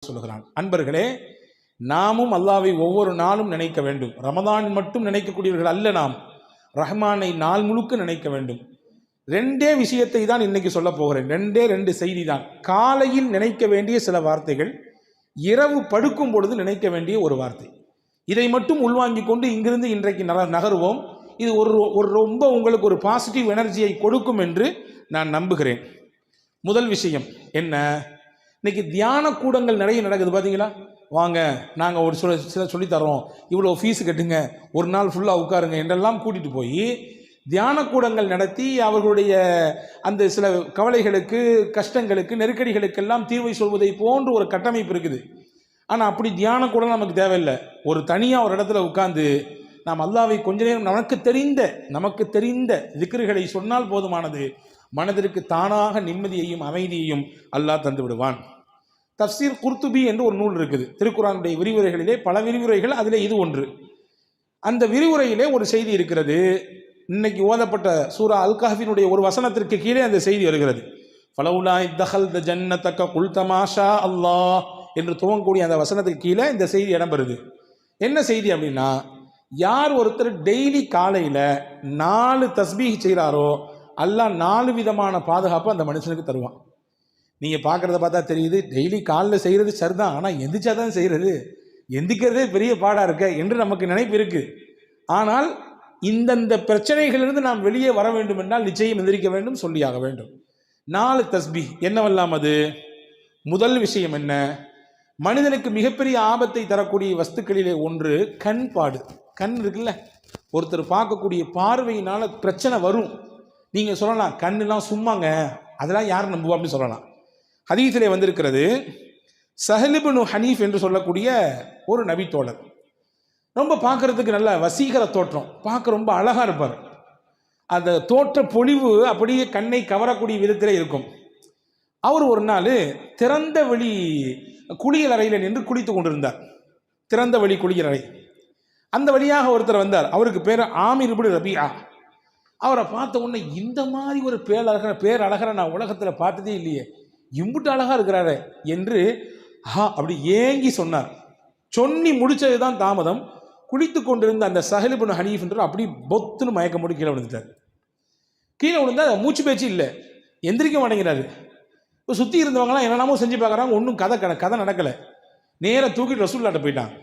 சொல்கிறான். அன்பர்களே, நாமும் அல்லாஹ்வை ஒவ்வொரு நாளும் நினைக்க வேண்டும். ரமதான் மட்டும் நினைக்கக்கூடியவர்கள் அல்ல, நாம் ரஹ்மானை நாள் முழுக்க நினைக்க வேண்டும். ரெண்டே விஷயத்தை தான் இன்னைக்கு சொல்ல போகிறேன். ரெண்டு செய்தி தான். காலையில் நினைக்க வேண்டிய சில வார்த்தைகள், இரவு படுக்கும் பொழுது நினைக்க வேண்டிய ஒரு வார்த்தை. இதை மட்டும் உள்வாங்கிக் கொண்டு இங்கிருந்து இன்றைக்கு நகருவோம். இது ஒரு ரொம்ப உங்களுக்கு ஒரு பாசிட்டிவ் எனர்ஜியை கொடுக்கும் என்று நான் நம்புகிறேன். முதல் விஷயம் என்ன, இன்னைக்கு தியான கூடங்கள் நிறைய நடக்குது. பார்த்தீங்களா? வாங்க, நாங்கள் ஒரு சில சொல்லித்தரோம், இவ்வளோ ஃபீஸு கட்டுங்க, ஒரு நாள் ஃபுல்லாக உட்காருங்க என்றெல்லாம் கூட்டிகிட்டு போய் தியான கூடங்கள் நடத்தி அவர்களுடைய அந்த சில கவலைகளுக்கு, கஷ்டங்களுக்கு, நெருக்கடிகளுக்கெல்லாம் தீர்வை சொல்வதை போன்று ஒரு கட்டமைப்பு இருக்குது. ஆனால் அப்படி தியான கூடம் நமக்கு தேவையில்லை. ஒரு தனியாக ஒரு இடத்துல உட்கார்ந்து நாம் அல்லாஹ்வை கொஞ்ச நேரம் நமக்கு தெரிந்த திக்ருகளை சொன்னால் போதுமானது. மனதிற்கு தானாக நிம்மதியையும் அமைதியையும் அல்லாஹ் தந்து விடுவான். தஃப்சீர் குர்துபி என்று ஒரு நூல் இருக்குது. திருக்குர்ஆனுடைய விரிவுரைகளிலே பல விரிவுரைகள், அதிலே இது ஒன்று. அந்த விரிவுரையிலே ஒரு செய்தி இருக்கிறது. இன்னைக்கு ஓதப்பட்ட சூரா அல் கஹ்ஃபினுடைய ஒரு வசனத்திற்கு கீழே அந்த செய்தி வருகிறது. ஃபலவுலா இத்தஹல்த ஜன்னதக குல்த மாஷா அல்லாஹ் என்று துவங்கக்கூடிய அந்த வசனத்துக்கு கீழே இந்த செய்தி இடம்பெறுது. என்ன செய்தி அப்படின்னா, யார் ஒருத்தர் டெய்லி காலையில் 4 தஸ்பீஹ் செய்கிறாரோ அல்லாஹ் 4 விதமான பாதுகாப்பு அந்த மனுஷனுக்கு தருவான். நீங்கள் பார்க்குறத பார்த்தா தெரியுது, டெய்லி காலில் செய்கிறது சரிதான், ஆனால் எந்திரிச்சா தான் செய்கிறது, எந்திக்கிறதே பெரிய பாடாக இருக்க என்று நமக்கு நினைப்பு இருக்குது. ஆனால் இந்தந்த பிரச்சனைகளிலிருந்து நாம் வெளியே வர வேண்டும் என்றால் நிச்சயம் எந்திரிக்க வேண்டும், சொல்லியாக வேண்டும். 4 தஸ்பீஹ் என்னவெல்லாம் அது? முதல் விஷயம் என்ன, மனிதனுக்கு மிகப்பெரிய ஆபத்தை தரக்கூடிய வஸ்துக்களிலே ஒன்று கண்பாடு. கண் இருக்குல்ல, ஒருத்தர் பார்க்கக்கூடிய பார்வையினால் பிரச்சனை வரும். நீங்கள் சொல்லலாம், கண்ணுலாம் சும்மாங்க, அதெல்லாம் யார் நம்புவா அப்படின்னு சொல்லலாம். ஹதீஸிலே வந்திருக்கிறது, ஸஹல் இப்னு ஹனீஃப் என்று சொல்லக்கூடிய ஒரு நபி தோழர், ரொம்ப பார்க்கறதுக்கு நல்ல வசீகர தோற்றம், பார்க்க ரொம்ப அழகாக இருப்பார். அந்த தோற்ற பொலிவு அப்படியே கண்ணை கவரக்கூடிய விதத்தில் இருக்கும். அவர் ஒரு நாள் திறந்த வெளி குளியல் அறையில் நின்று குளித்து கொண்டிருந்தார். திறந்த வெளி குளியல் அறை, அந்த வழியாக ஒருத்தர் வந்தார். அவருக்கு பேர் ஆமிர் இப்னு ரபியா. அவரை பார்த்த உடனே, இந்த மாதிரி ஒரு பேரழகரை நான் உலகத்தில் பார்த்ததே இல்லையே, இம்புட்டு அழகா இருக்கிறாரு என்று அப்படி ஏங்கி சொன்னார். சொன்னி முடிச்சது தான் தாமதம். குளித்து கொண்டிருந்த அந்த ஸஹல் இப்னு ஹனீஃப் என்று அப்படி பொத்துன்னு மயக்க முடி கீழே விழுந்துட்டார். கீழே விழுந்தா மூச்சு பேச்சு இல்லை, எந்திரிக்க மாட்டேங்கிறாரு. இப்போ சுற்றி இருந்தவங்களாம் என்னென்னமோ செஞ்சு பார்க்குறாங்க, ஒன்றும் கதை நடக்கலை. நேராக தூக்கிட்டு ரசூலுல்லாஹ்ட்ட போயிட்டாங்க.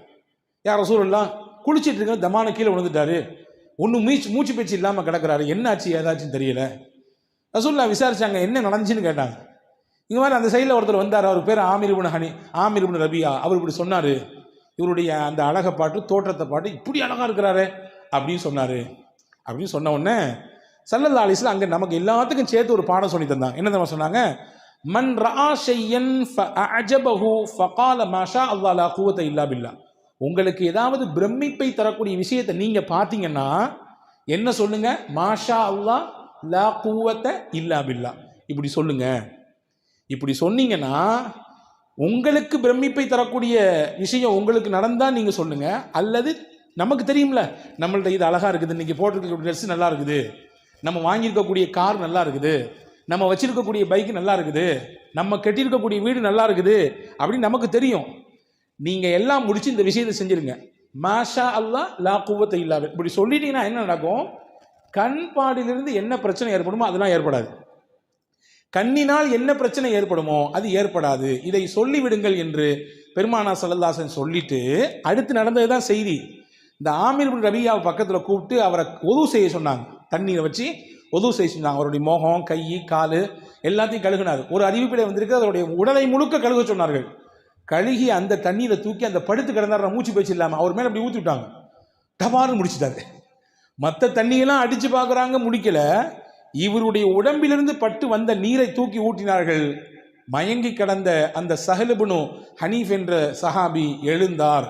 யார் ரசூலுல்லாஹ், குளிச்சுட்டு இருக்க தமான கீழே விழுந்துட்டாரு, ஒன்றும் மூச்சு பேச்சு இல்லாமல் கிடக்கிறாரு, என்ன ஆச்சு ஏதாச்சுன்னு தெரியல. ரசூலுல்லாஹ் விசாரிச்சாங்க, என்ன நடந்துச்சுன்னு கேட்டாங்க. இங்கே மாதிரி அந்த சைடில் ஒருத்தர் வந்தார், அவர் பேர் ஆமிர் இப்னு ரபியா. அவர் இப்படி சொன்னார், இவருடைய அந்த அழகை பாட்டு, தோற்றத்தை பாட்டு, இப்படி அழகாக இருக்கிறாரு அப்படின்னு சொன்னார். அப்படின்னு சொன்ன உடனே ஸல்லல்லாஹு அலைஹி வஸல்லம் அங்கே நமக்கு எல்லாத்துக்கும் சேர்த்து ஒரு பாடம் சொல்லி தந்தாங்க. என்ன தெரியுமா சொன்னாங்க? மன் ரஆ ஷையன் ஃபஅஜபஹு ஃபகால மாஷா அல்லாஹ் லா குவத இல்லா பில்லாஹ். உங்களுக்கு ஏதாவது பிரமிப்பை தரக்கூடிய விஷயத்தை நீங்க பார்த்தீங்கன்னா என்ன சொல்லுங்க? மாஷா அல்லாஹ் லா குவத இல்லா பில்லாஹ், இப்படி சொல்லுங்க. இப்படி சொன்னீங்கன்னா உங்களுக்கு பிரமிப்பை தரக்கூடிய விஷயம் உங்களுக்கு நடந்தா நீங்க சொல்லுங்க. அல்லது நமக்கு தெரியும்ல, நம்மள்ட்ட இது அழகா இருக்குது, இன்னைக்கு போட்டிருக்க ட்ரெஸ் நல்லா இருக்குது, நம்ம வாங்கியிருக்கக்கூடிய கார் நல்லா இருக்குது, நம்ம வச்சிருக்கக்கூடிய பைக் நல்லா இருக்குது, நம்ம கட்டியிருக்கக்கூடிய வீடு நல்லா இருக்குது அப்படின்னு நமக்கு தெரியும். நீங்க எல்லாம் முடிச்சு இந்த விஷயத்தை செஞ்சிருங்க. மாஷா அல்லாஹ் லா குவத்த இல்லா பில்லாஹ் இப்படி சொல்லிட்டீங்கன்னா என்ன நடக்கும்? கண் பாடிலிருந்து என்ன பிரச்சனை ஏற்படுமோ அதெல்லாம் ஏற்படாது. கண்ணினால் என்ன பிரச்சனை ஏற்படுமோ அது ஏற்படாது. இதை சொல்லிவிடுங்கள் என்று பெருமானார் ஸல்லல்லாஹு அலைஹி வஸல்லம் சொல்லிட்டு அடுத்து நடந்தது தான் செய்தி. இந்த ஆமிர் இப்னு ரபியாவை பக்கத்தில் கூப்பிட்டு அவரை ஒது செய்ய சொன்னாங்க. தண்ணீரை வச்சு ஒது செய்ய சொன்னாங்க. அவருடைய முகம், கை, கால் எல்லாத்தையும் கழுகினார். ஒரு அறிவிப்பிலே வந்திருக்கு, அவருடைய உடலை முழுக்க கழுக சொன்னார்கள். கழுகி அந்த தண்ணீரை தூக்கி அந்த படுத்து கிடந்தார், மூச்சு பேச்சு இல்லாமல் அவர் மேலே அப்படி ஊற்றி விட்டாங்க. டபார்னு முடிச்சுட்டாரு. மற்ற தண்ணியெல்லாம் அடித்து பார்க்குறாங்க, முடிக்கல. இவருடைய உடம்பிலிருந்து பட்டு வந்த நீரை தூக்கி ஊட்டினார்கள். மயங்கி கிடந்த அந்த ஸஹல் இப்னு ஹனீஃப் என்ற சஹாபி எழுந்தார்.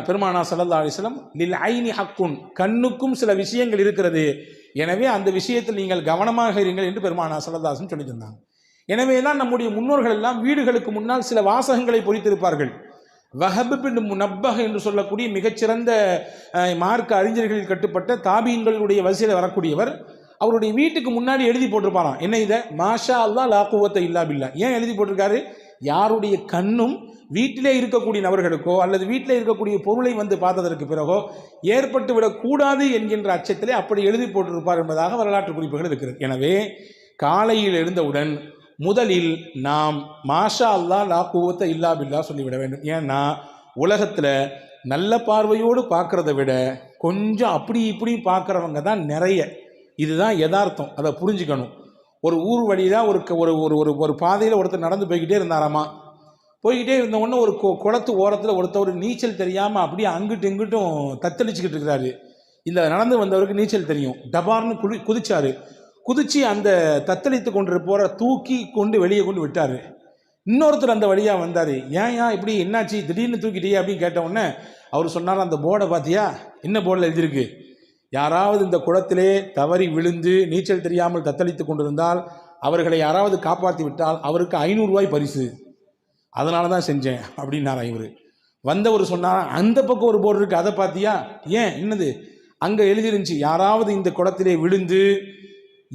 பெருமானார் ஸல்லல்லாஹு அலைஹி வஸல்லம் லில் ஐனி ஹக்குன், கண்ணுக்கும் சில விஷயங்கள் இருக்கிறது, எனவே அந்த விஷயத்தில் நீங்கள் கவனமாக இருங்கள் என்று பெருமானார் ஸல்லல்லாஹு அலைஹி வஸல்லம் சொல்லி தந்தாங்க. எனவே தான் நம்முடைய முன்னோர்கள் எல்லாம் வீடுகளுக்கு முன்னால் சில வாசகங்களை பொறித்திருப்பார்கள். வஹப் பின் முனப்பஹ் என்று சொல்லக்கூடிய மிகச்சிறந்த மார்க்க அறிஞர்களில் கட்டுப்பட்ட தாபீன்களுடைய வரிசையில் வரக்கூடியவர், அவருடைய வீட்டுக்கு முன்னாடி எழுதி போட்டிருப்பாராம். என்ன இதை? மாஷா அல்லாஹ் லா குவத்த இல்லா பில்லாஹ். ஏன் எழுதி போட்டிருக்காரு? யாருடைய கண்ணும் வீட்டிலே இருக்கக்கூடிய நபர்களுக்கோ அல்லது வீட்டிலே இருக்கக்கூடிய பொருளை வந்து பார்த்ததற்கு பிறகோ ஏற்பட்டு விடக்கூடாது என்கின்ற அச்சத்திலே அப்படி எழுதி போட்டிருப்பார் என்பதாக வரலாற்று குறிப்புகள் இருக்கிறது. எனவே காலையில் எழுந்தவுடன் முதலில் நாம் மாஷா அல்லா லா குவத்த இல்லா பில்லா சொல்லிவிட வேண்டும். ஏன்னா உலகத்தில் நல்ல பார்வையோடு பார்க்குறத விட கொஞ்சம் அப்படி இப்படி பார்க்குறவங்க தான் நிறைய. இதுதான் யதார்த்தம், அதை புரிஞ்சுக்கணும். ஒரு ஊர் வழியில் ஒரு பாதையில் ஒருத்தர் நடந்து போய்கிட்டே இருந்தாராமா. போய்கிட்டே இருந்தவொடனே ஒரு குளத்து ஓரத்தில் ஒருத்தர் நீச்சல் தெரியாமல் அப்படியே அங்கிட்டு இங்கிட்டும் தத்தளிச்சுக்கிட்டு இருக்கிறாரு. இந்த நடந்து வந்தவருக்கு நீச்சல் தெரியும். டபார்னு குதிச்சாரு. குதிச்சு அந்த தத்தளித்து கொண்டிருப்போரை தூக்கி கொண்டு வெளியே கொண்டு விட்டார். இன்னொருத்தர் அந்த வழியாக வந்தார். ஏன் இப்படி என்னாச்சு திடீர்னு தூக்கிட்டே அப்படின்னு கேட்டவுடனே அவர் சொன்னார், அந்த போர்டை பார்த்தியா, என்ன போர்டில் எழுதியிருக்கு, யாராவது இந்த குளத்திலே தவறி விழுந்து நீச்சல் தெரியாமல் தத்தளித்து கொண்டிருந்தால் அவர்களை யாராவது காப்பாற்றி விட்டால் அவருக்கு 500 ரூபாய் பரிசு, அதனால தான் செஞ்சேன் அப்படின்னாரா. இவர் வந்தவர் சொன்னார், அந்த பக்கம் ஒரு போர்டு இருக்குது, அதை பார்த்தியா, ஏன் என்னது, அங்கே எழுதிருந்துச்சு யாராவது இந்த குளத்திலே விழுந்து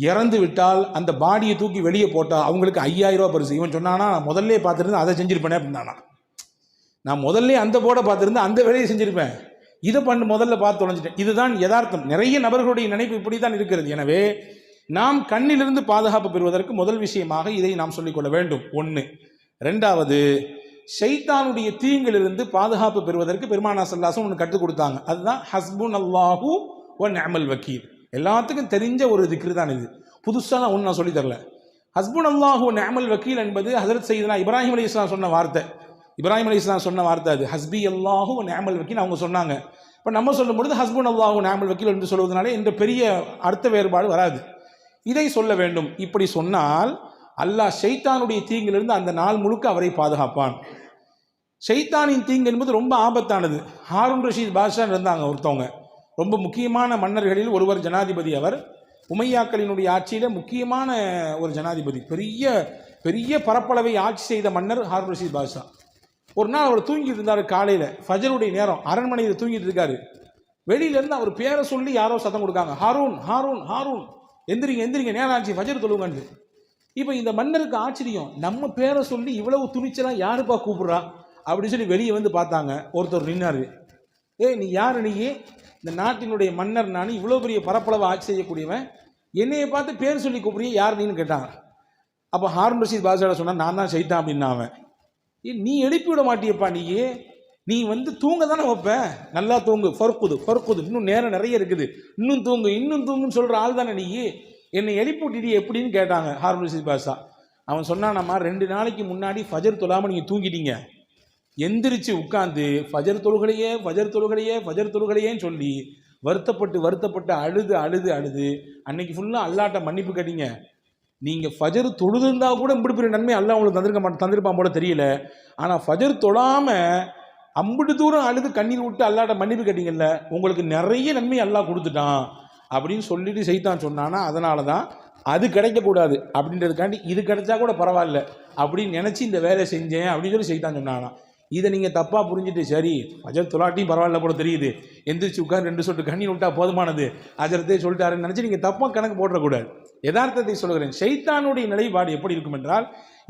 இறந்து விட்டால் அந்த பாடியை தூக்கி வெளியே போட்டால் அவங்களுக்கு 5000 ரூபா பரிசு. இவன் சொன்னானா, நான் முதல்ல பார்த்துருந்து அதை செஞ்சுருப்பேனே அப்படின்னானா. நான் முதல்ல அந்த போர்டை பார்த்துருந்து அந்த வேலையை செஞ்சுருப்பேன், இதை முதல்ல பார்த்து தொலைஞ்சிட்டேன். இதுதான் யதார்த்தம். நிறைய நபர்களுடைய நினைப்பு இப்படி தான் இருக்கிறது. எனவே நாம் கண்ணிலிருந்து பாதுகாப்பு பெறுவதற்கு முதல் விஷயமாக இதை நாம் சொல்லிக்கொள்ள வேண்டும். 1. 2வது, ஷைத்தானுடைய தீங்கிலிருந்து பாதுகாப்பு பெறுவதற்கு பெருமானார் ஸல்லல்லாஹு அலைஹி வஸல்லம் ஒன்று கற்றுக் கொடுத்தாங்க. அதுதான் ஹஸ்புன் அல்லாஹு வ நிஅமல் வக்கீல். எல்லாத்துக்கும் தெரிஞ்ச ஒரு திக்ர் தான் இது, புதுசாக தான் ஒன்று நான் சொல்லி தரல. ஹஸ்புன் அல்லாஹு வ நிஅமல் வக்கீல் என்பது ஹஸரத் சையதுனா இப்ராஹிம் அலைஹிஸ்ஸலாம் சொன்ன வார்த்தை. இப்ராஹிம் அலைஹிஸ்ஸலாம் சொன்ன வார்த்தை அது. ஹஸ்பி அல்லாஹு வ நிஅமல் வக்கீல் அவங்க சொன்னாங்க. இப்போ நம்ம சொல்லும் பொழுது ஹஸ்புன் அல்லாஹு வ நிஅமல் வக்கீல் என்று சொல்வதனாலே என்ற பெரிய அர்த்த வேறுபாடு வராது. இதை சொல்ல வேண்டும். இப்படி சொன்னால் அல்லாஹ் ஷைத்தானுடைய தீங்கிலிருந்து அந்த நாள் முழுக்க அவரை பாதுகாப்பான். ஷைத்தானின் தீங்கு என்பது ரொம்ப ஆபத்தானது. ஹாரூன் ரஷீத் பாஷா இருந்தாங்க ஒருத்தவங்க, ரொம்ப முக்கியமான மன்னர்களில் ஒருவர், ஜனாதிபதி. அவர் உமையாக்களினுடைய ஆட்சியில் முக்கியமான ஒரு ஜனாதிபதி, பெரிய பெரிய பரப்பளவை ஆட்சி செய்த மன்னர் ஹாரூன் ரஷீத் பாஷா. ஒரு நாள் அவர் தூங்கிட்டு இருந்தார். காலையில் ஃபஜருடைய நேரம், அரண்மனையில் தூங்கிட்டு இருக்காரு. வெளியிலேருந்து அவர் பேரை சொல்லி யாரோ சத்தம் கொடுக்காங்க, ஹாரூன் ஹாரூன் ஹாரூன், எந்திரிங்க எந்திரிங்க, நேரம் ஆச்சு, ஃபஜர் தொழுங்கன்னு. இப்போ இந்த மன்னருக்கு ஆச்சரியம், நம்ம பேரை சொல்லி இவ்வளவு துணிச்சலாம் யாருப்பா கூப்பிட்றா அப்படின்னு சொல்லி வெளியே வந்து பார்த்தாங்க. ஒருத்தர் நின்னாரு. நீ யார், நீ இந்த நாட்டினுடைய மன்னர், நான் இவ்வளோ பெரிய பரப்பளவை ஆட்சி செய்யக்கூடியவன், என்னையை பார்த்து பேர் சொல்லி கூப்பிடுறிய, யார் நீன்னு கேட்டாங்க. அப்போ ஹாரூன் ரஷீத் பாஷா சொன்னா, நான் தான் ஷைத்தான் அப்படின்னா. அவன், நீ எழுப்பி விட மாட்டியப்பா, நீ வந்து தூங்க தானே வைப்ப, நல்லா தூங்கு, ஃபர்குது, இன்னும் நேரம் நிறைய இருக்குது, இன்னும் தூங்குன்னு சொல்கிற ஆள் தானே நீ, என்னை எழுப்பி விட்டுடி எப்படின்னு கேட்டாங்க ஹாரூன் ரஷீத் பாஷா. அவன் சொன்னானம்மா, 2 நாளைக்கு முன்னாடி ஃபஜர் தொழாமல் நீங்கள் தூங்கிட்டீங்க, எந்திரிச்சு உட்காந்து ஃபஜர் தொழுகலையேன்னு சொல்லி வருத்தப்பட்டு அழுது அன்னைக்கு ஃபுல்லாக அல்லாட்ட மன்னிப்பு கேட்டீங்க. நீங்கள் ஃபஜர் தொழுதுருந்தா கூட இப்படி பெரிய நன்மை அல்லாஹ் உங்களுக்கு தந்திருப்பான் போல தெரியல. ஆனால் ஃபஜர் தொழாமல் அம்புட்டு தூரம் அழுது கண்ணீர் விட்டு அல்லாட்ட மன்னிப்பு கேட்டீங்கல்ல, உங்களுக்கு நிறைய நன்மை அல்லாஹ் கொடுத்துட்டான் அப்படின்னு சொல்லிட்டு சைத்தான் சொன்னானா. அதனால தான் அது கிடைக்கக்கூடாது அப்படின்றதுக்காண்டி இது கிடைச்சா கூட பரவாயில்ல அப்படின்னு நினச்சி இந்த வேலையை செஞ்சேன் அப்படின்னு சொல்லி சைத்தான் சொன்னானா. இதை நீங்கள் தப்பாக புரிஞ்சுட்டு, சரி ஃபஜர் தொழாட்டியும் பரவாயில்ல போல தெரியுது, எந்திரிச்சு உட்காந்து 2 சொட்டு கண்ணீர் விட்டா போதுமானது, அஜரத்தே சொல்லிட்டாருன்னு நினச்சி நீங்கள் தப்பாக கணக்கு போடக்கூடாது. யதார்த்தத்தை சொல்கிறேன். ஷைத்தானுடைய நிலைப்பாடு எப்படி இருக்கும் என்றால்,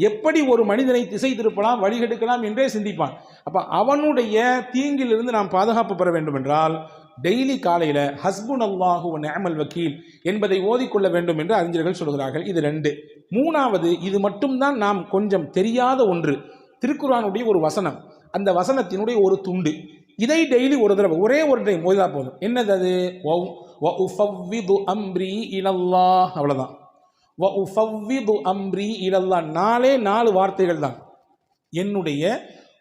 எப்படி ஒரு மனிதனை திசை திருப்பலாம், வழிகெடுக்கலாம் என்றே சிந்திப்பான். அப்போ அவனுடைய தீங்கிலிருந்து நாம் பாதுகாப்பு பெற வேண்டும் என்றால் டெய்லி காலையில் ஹஸ்புன் அல்லாஹு வ நிஅமல் வக்கீல் என்பதை ஓதிக்கொள்ள வேண்டும் என்று அறிஞர்கள் சொல்கிறார்கள். இது 2. 3வது, இது மட்டும்தான் நாம் கொஞ்சம் தெரியாத ஒன்று, திருக்குர்ஆனுடைய ஒரு வசனம், அந்த வசனத்தினுடைய ஒரு துண்டு. இதை டெய்லி ஒரு தடவை, ஒரே ஒரு டைம் ஓதினா போதும். என்னது அது? வ உஃபவ்விது அம்ரி இலல்லாஹ், அவ்வளோதான். வ உஃபவ்விது அம்ரி இலல்லாஹ், 4 வார்த்தைகள் தான். என்னுடைய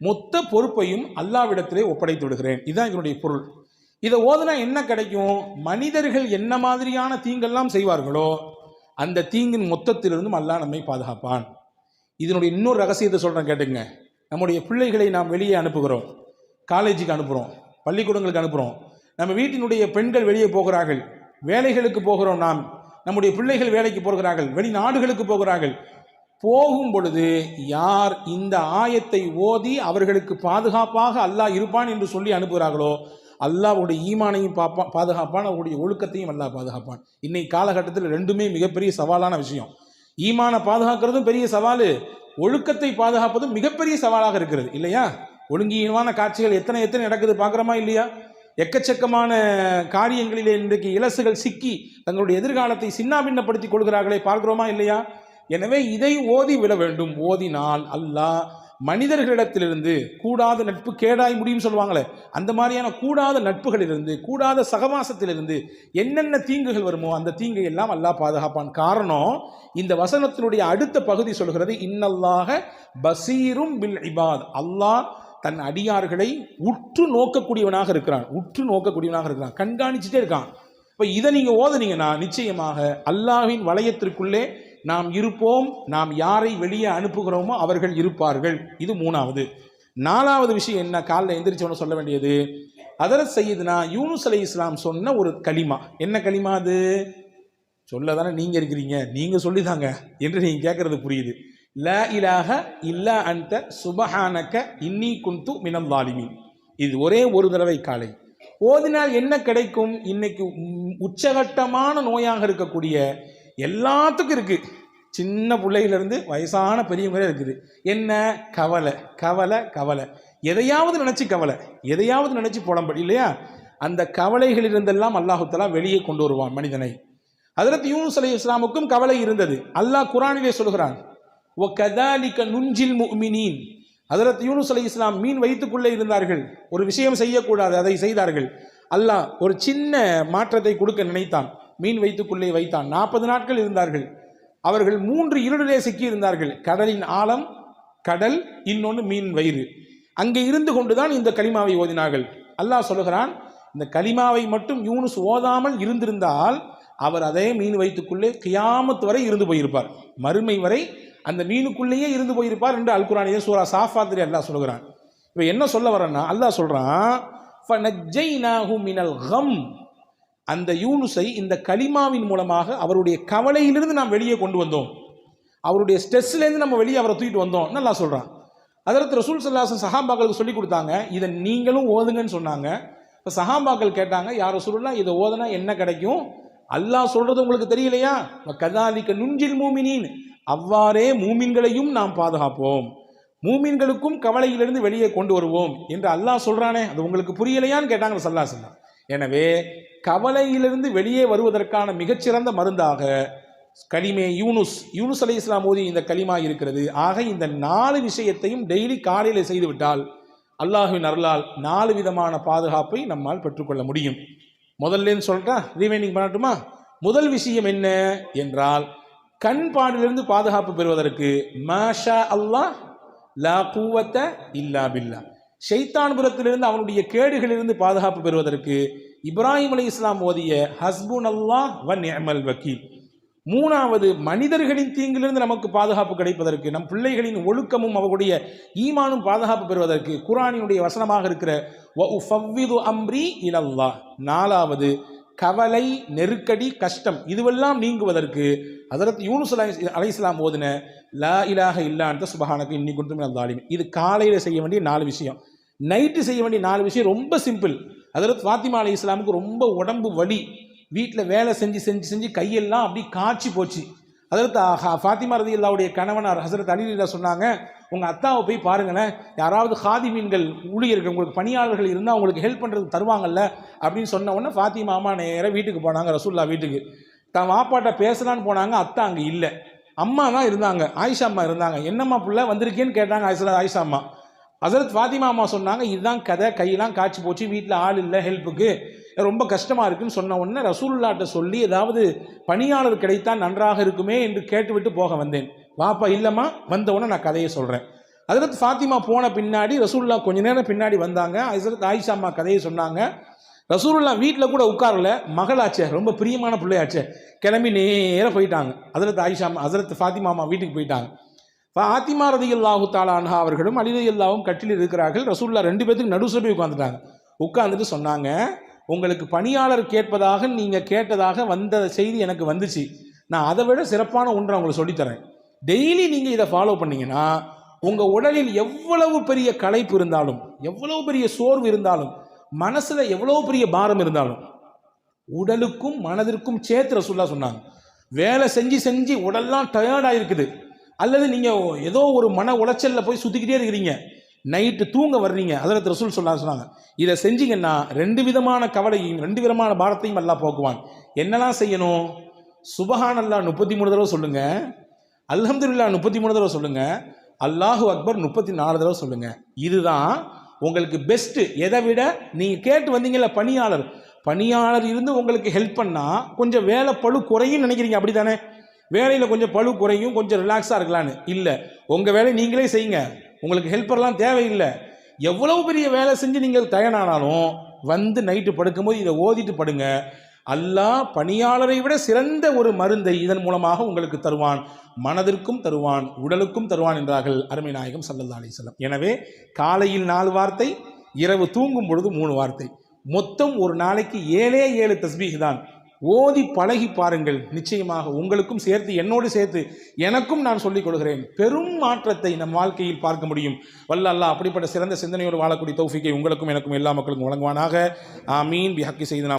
மொத்த பொறுப்பையும் அல்லாஹ்விடத்திலே ஒப்படைத்து விடுகிறேன். இதுதான் இதனுடைய பொருள். இதை ஓதுனா என்ன கிடைக்கும்? மனிதர்கள் என்ன மாதிரியான தீங்கெல்லாம் செய்வார்களோ அந்த தீங்கின் மொத்தத்திலிருந்தும் அல்லாஹ் நம்மை பாதுகாப்பான். இதனுடைய இன்னொரு ரகசியத்தை சொல்கிறேன் கேட்டுங்க. நம்முடைய பிள்ளைகளை நாம் வெளியே அனுப்புகிறோம், காலேஜுக்கு அனுப்புகிறோம், பள்ளிக்கூடங்களுக்கு அனுப்புகிறோம். நம்ம வீட்டினுடைய பெண்கள் வெளியே போகிறார்கள், வேலைகளுக்கு போகிறோம். நம்முடைய பிள்ளைகள் வேலைக்கு போகிறார்கள், வெளிநாடுகளுக்கு போகிறார்கள். போகும் பொழுது யார் இந்த ஆயத்தை ஓதி அவர்களுக்கு பாதுகாப்பாக அல்லாஹ் இருப்பான் என்று சொல்லி அனுப்புகிறார்களோ அல்லாஹ்வுடைய ஈமானையும் பாதுகாப்பான், அவருடைய ஒழுக்கத்தையும் அல்லாஹ் பாதுகாப்பான். இன்னைக்கு காலகட்டத்தில் 2மே மிகப்பெரிய சவாலான விஷயம். ஈமானை பாதுகாக்கிறதும் பெரிய சவால், ஒழுக்கத்தை பாதுகாப்பது மிகப்பெரிய சவாலாக இருக்கிறது இல்லையா? ஒழுங்கீனமான காட்சிகள் எத்தனை எத்தனை நடக்குது பார்க்குறோமா இல்லையா? எக்கச்சக்கமான காரியங்களிலே இன்றைக்கு இலசுகள் சிக்கி தங்களுடைய எதிர்காலத்தை சின்னாபின்னப்படுத்திக் கொள்கிறார்களே, பார்க்கிறோமா இல்லையா? எனவே இதை ஓதி விட வேண்டும். ஓதினால் அல்லாஹ் மனிதர்களிடத்திலிருந்து கூடாத நட்பு கேடாய் முடியும் சொல்லுவாங்களே, அந்த மாதிரியான கூடாத நட்புகளிலிருந்து, கூடாத சகவாசத்திலிருந்து என்னென்ன தீங்குகள் வருமோ அந்த தீங்கை எல்லாம் அல்லாஹ் பாதுகாப்பான். காரணம், இந்த வசனத்தினுடைய அடுத்த பகுதி சொல்கிறது, இன்னல்லாஹ பசீரும் பில் இபாத். அல்லாஹ் தன் அடியார்களை உற்று நோக்கக்கூடியவனாக இருக்கிறான், கண்காணிச்சுட்டே இருக்கான். இப்போ இதை நீங்கள் ஓதுனீங்கன்னா நிச்சயமாக அல்லாஹ்வின் வளையத்திற்குள்ளே நாம் இருப்போம். நாம் யாரை வெளியே அனுப்புகிறோமோ அவர்கள் இருப்பார்கள். இது மூணாவது. நாலாவது விஷயம் என்ன? காலைல எந்திரிச்சவன சொல்ல வேண்டியது, ஹதரத் சையதுனா யூனுஸ் அலைஹிஸ்ஸலாம் சொன்ன ஒரு கலிமா. என்ன கலிமா அது? சொல்ல தானே நீங்கள் இருக்கிறீங்க, நீங்கள் சொல்லிதாங்க என்று நீங்கள் கேட்கறது புரியுது. லா இலாஹ இல்லா அன்த சுபஹானக இன்னி குன்து மினல் ஸாலிமீன். இது ஒரே ஒரு தடவை காலை ஓதினால் என்ன கிடைக்கும்? இன்னைக்கு உச்சகட்டமான நோயாக இருக்கக்கூடிய எல்லாத்துக்கும் இருக்கு, சின்ன பிள்ளையிலிருந்து வயசான பெரியவங்களே இருக்குது. என்ன? கவலை கவலை கவலை, எதையாவது நினைச்சு கவலை, எதையாவது நினைச்சு புலம்பல் இல்லையா? அந்த கவலைகளிலிருந்தெல்லாம் அல்லாஹு தஆலா வெளியே கொண்டு வருவான் மனிதனை. ஹஜ்ரத் யூனுஸ் அலைஹிஸ்ஸலாமுக்கும் கவலை இருந்தது. அல்லாஹ் குர்ஆனிலே சொல்கிறான், وَكَذَلِكَ نُنْجِي الْمُؤْمِنِينَ. ஹஜ்ரத் யூனுஸ் அலைஹிஸ்ஸலாம் மீன் வயிற்றுக்குள்ளே இருந்தார்கள், ஒரு விஷயம் செய்யக்கூடாது, அதை செய்தார்கள். அல்லாஹ் ஒரு சின்ன மாற்றத்தை கொடுக்க நினைத்தான், மீன் வயிற்றுக்குள்ளே வைத்தான். 40 நாட்கள் இருந்தார்கள். அவர்கள் 3 இருளிலே சிக்கி இருந்தார்கள். கடலின் ஆழம், கடல், இன்னொன்று மீன் வயிறு. அங்கே இருந்து கொண்டுதான் இந்த கலிமாவை ஓதினார்கள். அல்லாஹ் சொல்லுகிறான், இந்த கலிமாவை மட்டும் யூனுஸ் ஓதாமல் இருந்திருந்தால் அவர் அதே மீன் வயிற்றுக்குள்ளே கியாமத் வரை இருந்து போயிருப்பார், மறுமை வரை அந்த மீனுக்குள்ளேயே இருந்து போயிருப்பார் என்று அல் குர்ஆனிலே சூரா சாஃபாத்திலே அல்லாஹ் சொல்லுகிறான். இப்போ என்ன சொல்ல வரேன்னா, அல்லாஹ் சொல்றான், ஃபனஜ்ஜைனாஹு மினல் கம். அந்த யூனுஸை இந்த கலிமாவின் மூலமாக அவருடைய கவலையிலிருந்து நாம் வெளியே கொண்டு வந்தோம், அவருடைய ஸ்ட்ரெஸ்லேருந்து நம்ம வெளியே அவரை தூக்கிட்டு வந்தோம் நல்லா சொல்கிறான். ஹஜ்ரத் ரசூல் ஸல்லல்லாஹு அலைஹி வஸல்லம் சஹாபாக்களுக்கு சொல்லி கொடுத்தாங்க, இதை நீங்களும் ஓதுங்கன்னு சொன்னாங்க. இப்போ சஹாபாக்கள் கேட்டாங்க, யார் ரசூலுல்லாஹ் இதை ஓதுனா என்ன கிடைக்கும்? அல்லாஹ் சொல்றது உங்களுக்கு தெரியலையா? கதாலிக நுஞ்சில் மூமினீன், அவ்வாறே மூமின்களையும் நாம் பாதுகாப்போம், மூமின்களுக்கும் கவலையிலிருந்து வெளியே கொண்டு வருவோம் என்று அல்லாஹ் சொல்றானே, அது உங்களுக்கு புரியலையான்னு கேட்டாங்க ஸல்லல்லாஹு அலைஹி வஸல்லம். எனவே கவலையிலிருந்து வெளியே வருவதற்கான மிகச்சிறந்த மருந்தாக கலிமே யூனுஸ் அலைஹிஸ்ஸலாம் ஓதி இந்த கலிமா இருக்கிறது. ஆக இந்த 4 விஷயத்தையும் டெய்லி காலையில் செய்துவிட்டால் அல்லாஹ்வின் அருளால் 4 விதமான பாதுகாப்பை நம்மால் பெற்றுக்கொள்ள முடியும். முதல்ல சொல்லிட்டா ரீவைண்டிங் பண்ணட்டுமா? முதல் விஷயம் என்ன என்றால், கண் பாடிலிருந்து பாதுகாப்பு பெறுவதற்கு மாஷா அல்லாஹ் லா குவத்த இல்லா பில்லா, ஷைத்தான் புறத்திலிருந்து அவனுடைய கேடுகளிலிருந்து பாதுகாப்பு பெறுவதற்கு இப்ராஹிம் அலைஹிஸ்ஸலாம் ஓதிய ஹஸ்புனல்லாஹ் வ நிஅமல் வக்கீல். மூணாவது, மனிதர்களின் தீங்கிலிருந்து நமக்கு பாதுகாப்பு கிடைப்பதற்கு, நம் பிள்ளைகளின் ஒழுக்கமும் அவர்களுடைய ஈமானும் பாதுகாப்பு பெறுவதற்கு குர்ஆனினுடைய வசனமாக இருக்கிற வ உஃபவ்விது அம்ரி இலல்லாஹ். நாலாவது, கவலை, நெருக்கடி, கஷ்டம் இதுவெல்லாம் நீங்குவதற்கு ஹஜ்ரத் யூனுஸ் அலைஹிஸ்ஸலாம் ஓதின லா இலாஹ இல்லா அன்த சுப்ஹானக இன்னி குன்து மினல் ஸாலிமீன். இது காலையில் செய்ய வேண்டிய 4 விஷயம். நைட்டு செய்ய வேண்டிய 4 விஷயம் ரொம்ப சிம்பிள். ஹஜ்ரத் ஃபாத்திமா அலைஹிஸ்ஸலாமுக்கு ரொம்ப உடம்பு வலி, வீட்டில் வேலை செஞ்சு செஞ்சு செஞ்சு கையெல்லாம் அப்படி காய்ச்சி போச்சு. ஹஜ்ரத் ஃபாத்திமா ரலியல்லாஹுடைய கணவனார் ஹஜ்ரத் அலி ரலியல்லாஹு சொன்னாங்க, உங்கள் அத்தாவை போய் பாருங்களேன், யாராவது ஹாதிமீன்கள் ஊழியர்கள் உங்களுக்கு பணியாளர்கள் இருந்தால் உங்களுக்கு ஹெல்ப் பண்ணுறதுக்கு தருவாங்கல்ல அப்படின்னு சொன்ன உடனே ஃபாத்திமா அம்மா நேராக வீட்டுக்கு போனாங்க, ரசூல்லா வீட்டுக்கு. தான் வாப்பாட்ட பேசலான்னு போனாங்க, அத்தா அங்கே இல்லை, அம்மா தான் இருந்தாங்க, ஆயிஷா அம்மா இருந்தாங்க. என்னம்மா பிள்ளை வந்திருக்கேன்னு கேட்டாங்க ஆயிஷா அம்மா. ஹஜ்ரத் ஃபாத்திமா அம்மா சொன்னாங்க, இதுதான் கதை, கையெல்லாம் காய்ச்சி போச்சு, வீட்டில் ஆள் இல்லை ஹெல்ப்புக்கு, ரொம்ப கஷ்டமாக இருக்குன்னு சொன்ன உடனே ரசூலுல்லாஹ்ட்ட சொல்லி ஏதாவது பணியாளர் கிடைத்தால் நன்றாக இருக்குமே என்று கேட்டுவிட்டு போக வந்தேன். வாப்பா இல்லைம்மா, வந்த உடனே நான் கதையை சொல்கிறேன். ஹஜ்ரத் ஃபாத்திமா போன பின்னாடி ரசூலுல்லாஹ் கொஞ்ச நேரம் பின்னாடி வந்தாங்க. ஹஜ்ரத் ஆயிஷா அம்மா கதையை சொன்னாங்க. ரசூலுல்லாஹ் வீட்டில் கூட உட்காரல, மகளாச்சே, ரொம்ப பிரியமான பிள்ளையாச்சே, கிளம்பி நேராக போயிட்டாங்க. ஹஜ்ரத் ஃபாத்திமா அம்மா வீட்டுக்கு போயிட்டாங்க. ஃபாத்திமா ரலியல்லாஹு தஆலா அன்ஹா அவர்களும் அலி ரலியல்லாஹும் கட்டில் இருக்கிறார்கள். ரசூலுல்லாஹ் 2 பேத்துக்கு நடுசுல போய் உட்காந்துட்டாங்க. உட்காந்துட்டு சொன்னாங்க, உங்களுக்கு பணியாளர் கேட்பதாக நீங்கள் கேட்டதாக வந்த செய்தி எனக்கு வந்துச்சு, நான் அதை விட சிறப்பான ஒன்றை உங்களுக்கு சொல்லித்தரேன். டெய்லி நீங்கள் இதை ஃபாலோ பண்ணீங்கன்னா உங்கள் உடலில் எவ்வளவு பெரிய களைப்பு இருந்தாலும், எவ்வளவு பெரிய சோர்வு இருந்தாலும், மனசில் எவ்வளவு பெரிய பாரம் இருந்தாலும், உடலுக்கும் மனதிற்கும் சேர்த்து ரசூலுல்லாஹ் சொன்னாங்க, வேலை செஞ்சு செஞ்சு உடல்லாம் டயர்டாக இருக்குது, அல்லது நீங்கள் ஏதோ ஒரு மன உளைச்சலில் போய் சுற்றிக்கிட்டே இருக்கிறீங்க, நைட்டு தூங்க வர்றீங்க, ஹஜ்ரத் ரசூல் சொன்னாங்க, இதை செஞ்சீங்கன்னா 2 விதமான கவலையும் 2 விதமான பாரத்தையும் அல்லாஹ் போக்குவான். என்னெல்லாம் செய்யணும்? சுபஹானல்லாஹ் 33 தடவை சொல்லுங்க, அல்ஹம்துலில்லாஹ் 33 தடவை சொல்லுங்க, அல்லாஹு அக்பர் 34 தடவை சொல்லுங்க. இதுதான் உங்களுக்கு பெஸ்ட்டு. எதை விட நீங்கள் கேட்டு வந்தீங்கல்ல, பணியாளர் இருந்து உங்களுக்கு ஹெல்ப் பண்ணால் கொஞ்சம் வேலை பளு குறையும் நினைக்கிறீங்க, அப்படி தானே? வேலையில் கொஞ்சம் பளு குறையும், கொஞ்சம் ரிலாக்ஸாக இருக்கலான்னு. இல்லை, உங்கள் வேலையை நீங்களே செய்யுங்க, உங்களுக்கு ஹெல்ப்பர்லாம் தேவையில்லை. எவ்வளவு பெரிய வேலை செஞ்சு நீங்கள் தயாரானாலும் வந்து நைட்டு படுக்கும்போது இதை ஓதிட்டு படுங்க. அல்லாஹ் பணியாளரை விட சிறந்த ஒரு மருந்தை இதன் மூலமாக உங்களுக்கு தருவான், மனதிற்கும் தருவான், உடலுக்கும் தருவான் என்றார்கள் அருமை நாயகம் ஸல்லல்லாஹு அலைஹி வஸல்லம். எனவே காலையில் 4 வார்த்தை, இரவு தூங்கும் பொழுது 3 வார்த்தை, மொத்தம் ஒரு நாளைக்கு 7 தஸ்பீஹ் தான். ஓதி பழகி பாருங்கள், நிச்சயமாக உங்களுக்கும் சேர்த்து என்னோடு சேர்த்து எனக்கும் நான் சொல்லிக் கொடுக்கிறேன், பெரும் மாற்றத்தை நம் வாழ்க்கையில் பார்க்க முடியும். வல்ல அல்லாஹ் அப்படிப்பட்ட சிறந்த சிந்தனையோடு வாழக்கூடிய தௌஃபீக்கை உங்களுக்கும் எனக்கும் எல்லா மக்களுக்கும் வழங்குவானாக. ஆமீன். பிஹக்கி செய்தனா